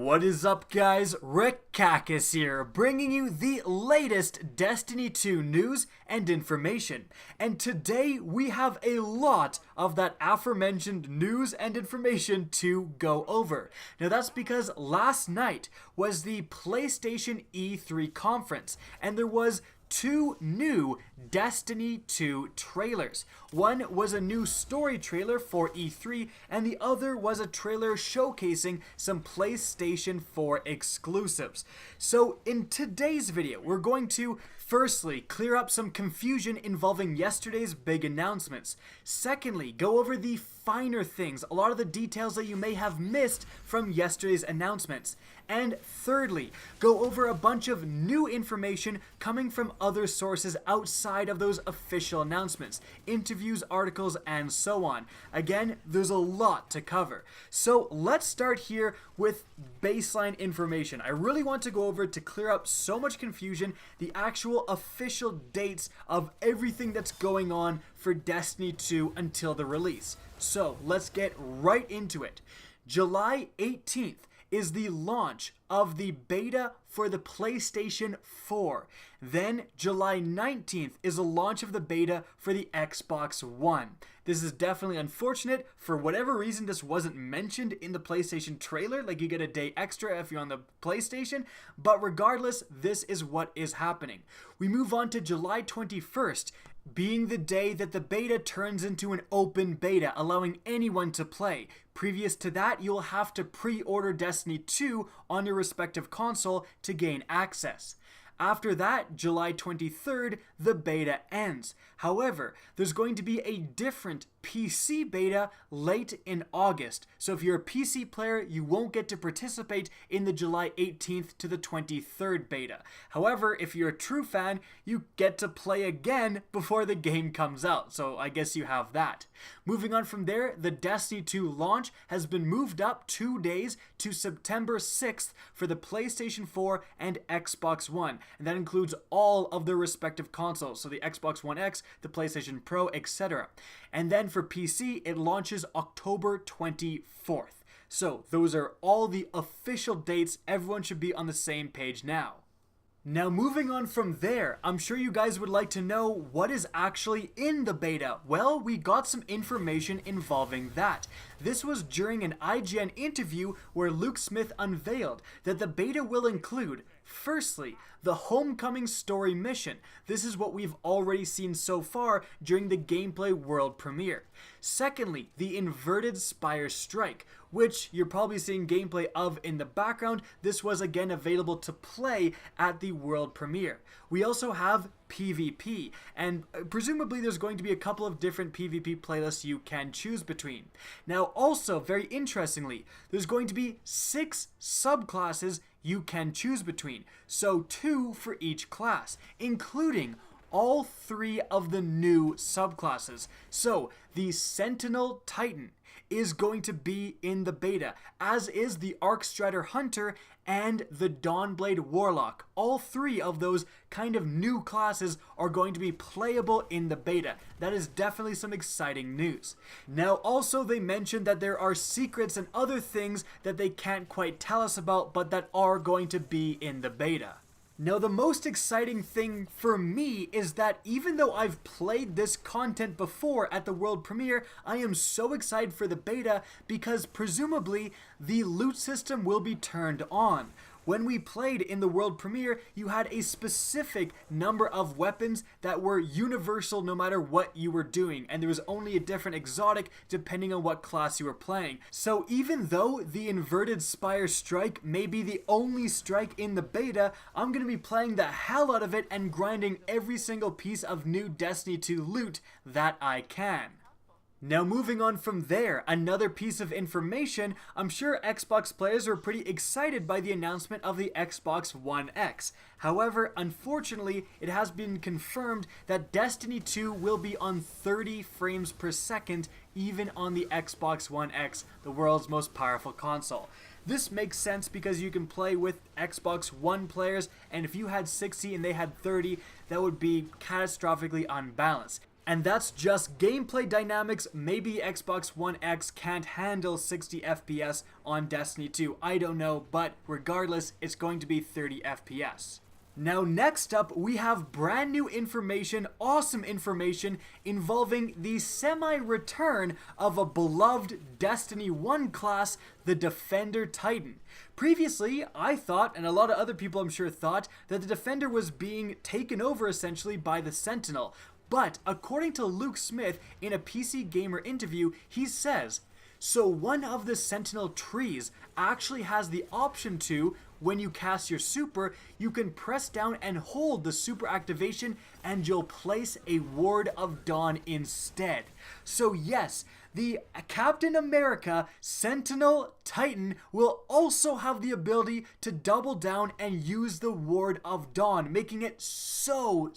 What is up, guys? Rick Cacus here, bringing you the latest Destiny 2 news and information. And today we have a lot of that aforementioned news and information to go over. Now that's because last night was the PlayStation E3 conference, and there was two new Destiny 2 trailers. One was a new story trailer for E3, and the other was a trailer showcasing some PlayStation 4 exclusives. So in today's video, we're going to firstly clear up some confusion involving yesterday's big announcements. Secondly, go over the finer things, a lot of the details that you may have missed from yesterday's announcements. And thirdly, go over a bunch of new information coming from other sources outside of those official announcements, interviews, articles, and so on. Again, there's a lot to cover. So let's start here with baseline information. I really want to go over to clear up so much confusion, the actual official dates of everything that's going on for Destiny 2 until the release. So let's get right into it. July 18th is the launch of the beta for the PlayStation 4. Then July 19th is the launch of the beta for the Xbox One. This is definitely unfortunate. For whatever reason, this wasn't mentioned in the PlayStation trailer, like you get a day extra if you're on the PlayStation, but regardless, this is what is happening. We move on to July 21st, being the day that the beta turns into an open beta, allowing anyone to play. Previous to that, you'll have to pre-order Destiny 2 on your respective console to gain access. After that, July 23rd, the beta ends. However, there's going to be a different PC beta late in August. So if you're a PC player, you won't get to participate in the July 18th to the 23rd beta. However, if you're a true fan, you get to play again before the game comes out. So I guess you have that. Moving on from there, the Destiny 2 launch has been moved up 2 days to September 6th for the PlayStation 4 and Xbox One. And that includes all of their respective consoles, so the Xbox One X, the PlayStation Pro, etc. And then for PC, it launches October 24th. So those are all the official dates. Everyone should be on the same page now. Now moving on from there, I'm sure you guys would like to know what is actually in the beta. Well, we got some information involving that. This was during an IGN interview where Luke Smith unveiled that the beta will include, firstly, the Homecoming story mission. This is what we've already seen so far during the gameplay world premiere. Secondly, the Inverted Spire Strike, which you're probably seeing gameplay of in the background. This was again available to play at the world premiere. We also have PvP, and presumably there's going to be a couple of different PvP playlists you can choose between. Now also, very interestingly, there's going to be 6 subclasses you can choose between, so 2 for each class, including all 3 of the new subclasses. So the Sentinel Titan is going to be in the beta, as is the Arcstrider Hunter and the Dawnblade Warlock. All 3 of those kind of new classes are going to be playable in the beta. That is definitely some exciting news. Now also they mentioned that there are secrets and other things that they can't quite tell us about, but that are going to be in the beta. Now the most exciting thing for me is that even though I've played this content before at the world premiere, I am so excited for the beta because presumably the loot system will be turned on. When we played in the world premiere, you had a specific number of weapons that were universal no matter what you were doing, and there was only a different exotic depending on what class you were playing. So even though the Inverted Spire Strike may be the only strike in the beta, I'm going to be playing the hell out of it and grinding every single piece of new Destiny 2 loot that I can. Now moving on from there, another piece of information, I'm sure Xbox players are pretty excited by the announcement of the Xbox One X. However, unfortunately, it has been confirmed that Destiny 2 will be on 30 frames per second even on the Xbox One X, the world's most powerful console. This makes sense because you can play with Xbox One players, and if you had 60 and they had 30, that would be catastrophically unbalanced. And that's just gameplay dynamics. Maybe Xbox One X can't handle 60 FPS on Destiny 2. I don't know, but regardless, it's going to be 30 FPS. Now next up, we have brand new information, awesome information, involving the semi-return of a beloved Destiny 1 class, the Defender Titan. Previously, I thought, and a lot of other people I'm sure thought, that the Defender was being taken over essentially by the Sentinel. But according to Luke Smith in a PC Gamer interview, he says, so one of the Sentinel trees actually has the option to, when you cast your super, you can press down and hold the super activation and you'll place a Ward of Dawn instead. So yes, the Captain America Sentinel Titan will also have the ability to double down and use the Ward of Dawn, making it so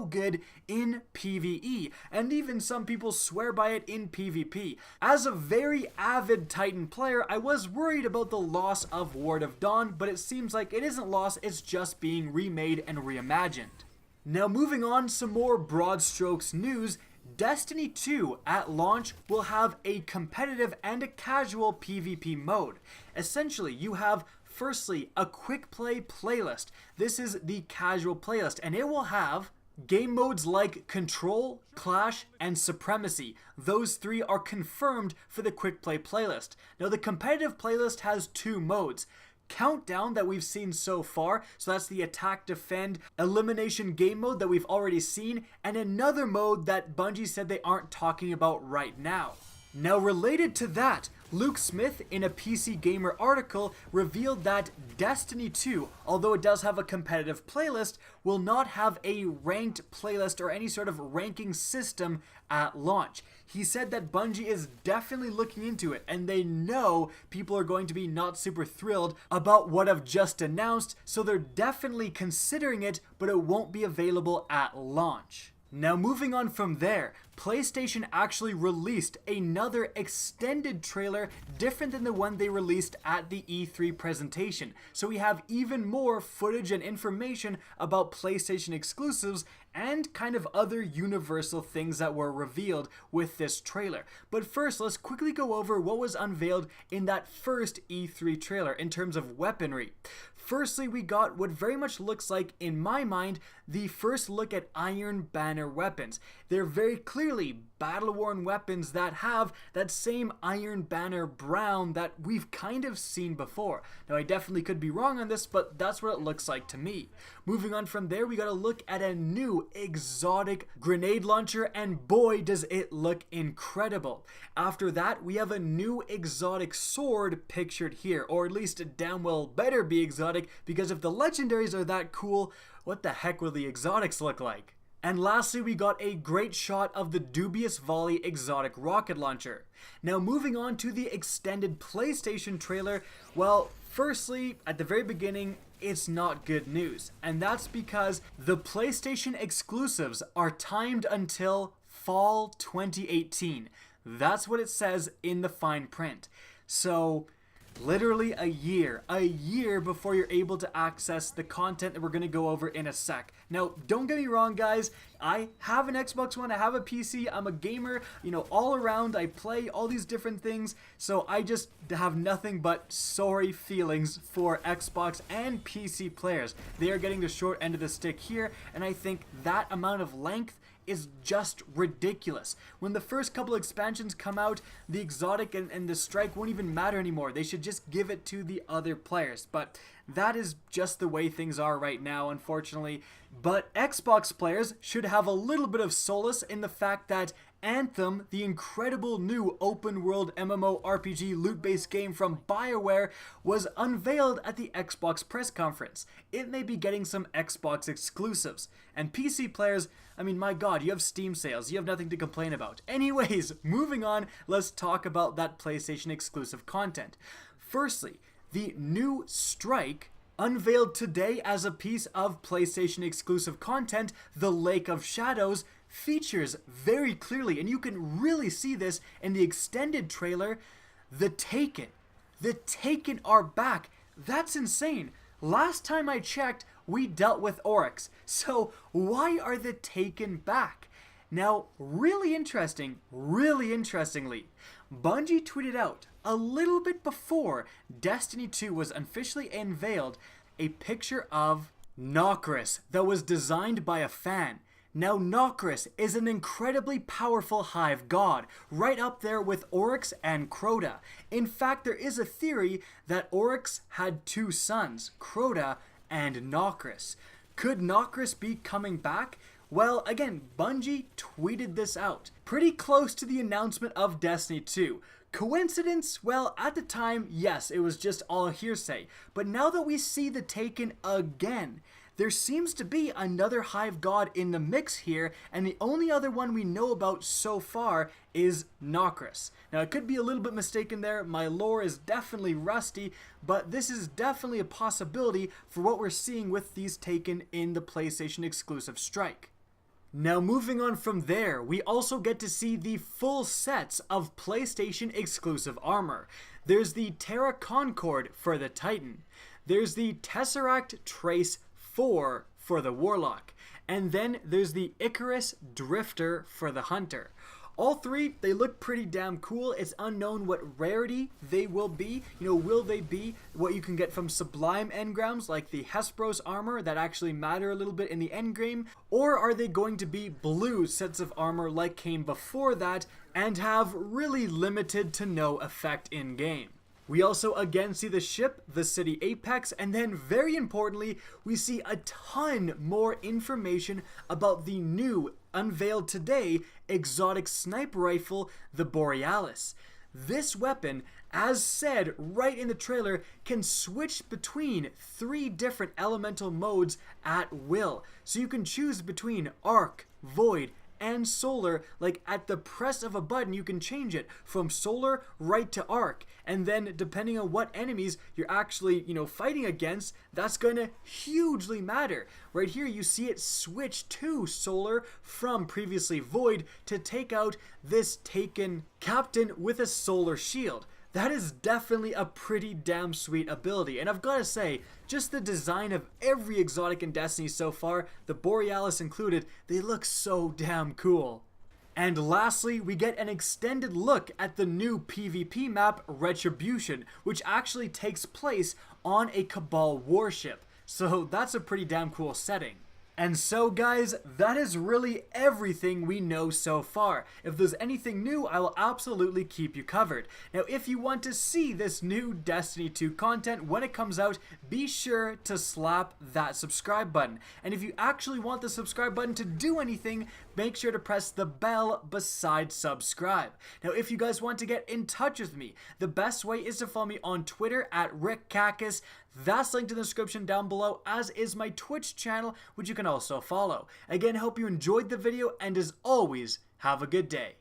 good in PvE, and even some people swear by it in PvP. As a very avid Titan player, I was worried about the loss of Ward of Dawn, but it seems like it isn't lost, it's just being remade and reimagined. Now moving on, some more broad strokes news. Destiny 2 at launch will have a competitive and a casual PvP mode. Essentially, you have firstly a quick play playlist. This is the casual playlist, and it will have game modes like Control, Clash, and Supremacy. Those three are confirmed for the quick play playlist. Now the competitive playlist has two modes. Countdown that we've seen so far, so that's the attack, defend, elimination game mode that we've already seen, and another mode that Bungie said they aren't talking about right now. Now related to that, Luke Smith in a PC Gamer article revealed that Destiny 2, although it does have a competitive playlist, will not have a ranked playlist or any sort of ranking system at launch. He said that Bungie is definitely looking into it, and they know people are going to be not super thrilled about what I've just announced, so they're definitely considering it, but it won't be available at launch. Now moving on from there, PlayStation actually released another extended trailer different than the one they released at the E3 presentation. So we have even more footage and information about PlayStation exclusives and kind of other universal things that were revealed with this trailer. But first, let's quickly go over what was unveiled in that first E3 trailer in terms of weaponry. Firstly, we got what very much looks like, in my mind, the first look at Iron Banner weapons. They're very clearly battle-worn weapons that have that same Iron Banner brown that we've kind of seen before. Now, I definitely could be wrong on this, but that's what it looks like to me. Moving on from there, we got to look at a new exotic grenade launcher, and boy, does it look incredible. After that, we have a new exotic sword pictured here, or at least it damn well better be exotic, because if the legendaries are that cool, what the heck will the exotics look like? And lastly, we got a great shot of the Dubious Volley exotic rocket launcher. Now moving on to the extended PlayStation trailer, well, firstly, at the very beginning, it's not good news. And that's because the PlayStation exclusives are timed until fall 2018. That's what it says in the fine print. So literally a year before you're able to access the content that we're going to go over in a sec. Now, don't get me wrong, guys. I have an Xbox One, I have a PC, I'm a gamer, all around. I play all these different things, so I just have nothing but sorry feelings for Xbox and PC players. They are getting the short end of the stick here, and I think that amount of length is just ridiculous. When the first couple expansions come out, the exotic and the strike won't even matter anymore. They should just give it to the other players. But that is just the way things are right now, unfortunately. But Xbox players should have a little bit of solace in the fact that Anthem, the incredible new open-world MMORPG loot-based game from BioWare, was unveiled at the Xbox press conference. It may be getting some Xbox exclusives. And PC players, I mean, my god, you have Steam sales, you have nothing to complain about. Anyways, moving on, let's talk about that PlayStation exclusive content. Firstly, the new Strike, unveiled today as a piece of PlayStation exclusive content, the Lake of Shadows, features very clearly, and you can really see this in the extended trailer, the Taken. The Taken are back. That's insane. Last time I checked, we dealt with Oryx. So why are the Taken back? Now, really interestingly, Bungie tweeted out a little bit before Destiny 2 was officially unveiled a picture of Nokris that was designed by a fan. Now, Nokris is an incredibly powerful hive god, right up there with Oryx and Crota. In fact, there is a theory that Oryx had two sons, Crota and Nokris. Could Nokris be coming back? Well, again, Bungie tweeted this out, pretty close to the announcement of Destiny 2. Coincidence? Well, at the time, yes, it was just all hearsay. But now that we see the Taken again, there seems to be another hive god in the mix here, and the only other one we know about so far is Nokris. Now, it could be a little bit mistaken there. My lore is definitely rusty, but this is definitely a possibility for what we're seeing with these Taken in the PlayStation exclusive Strike. Now, moving on from there, we also get to see the full sets of PlayStation exclusive armor. There's the Terra Concord for the Titan. There's the Tesseract Trace 4 for the Warlock. And then there's the Icarus Drifter for the Hunter. All three, they look pretty damn cool. It's unknown what rarity they will be. Will they be what you can get from Sublime engrams like the Hesperos armor that actually matter a little bit in the endgame? Or are they going to be blue sets of armor like came before that and have really limited to no effect in game? We also again see the ship, the city Apex, and then very importantly, we see a ton more information about the new, unveiled today, exotic sniper rifle, the Borealis. This weapon, as said right in the trailer, can switch between 3 different elemental modes at will. So you can choose between Arc, Void, and Solar. Like at the press of a button, you can change it from Solar right to Arc. And then depending on what enemies you're actually, fighting against, that's gonna hugely matter. Right here, you see it switch to Solar from previously Void to take out this Taken captain with a Solar shield. That is definitely a pretty damn sweet ability, and I've got to say, just the design of every exotic in Destiny so far, the Borealis included, they look so damn cool. And lastly, we get an extended look at the new PvP map, Retribution, which actually takes place on a Cabal warship, so that's a pretty damn cool setting. And so guys, that is really everything we know so far. If there's anything new, I will absolutely keep you covered. Now, if you want to see this new Destiny 2 content when it comes out, be sure to slap that subscribe button. And if you actually want the subscribe button to do anything, make sure to press the bell beside subscribe. Now, if you guys want to get in touch with me, the best way is to follow me on Twitter at RickCacus. That's linked in the description down below, as is my Twitch channel, which you can also follow. Again, hope you enjoyed the video, and as always, have a good day.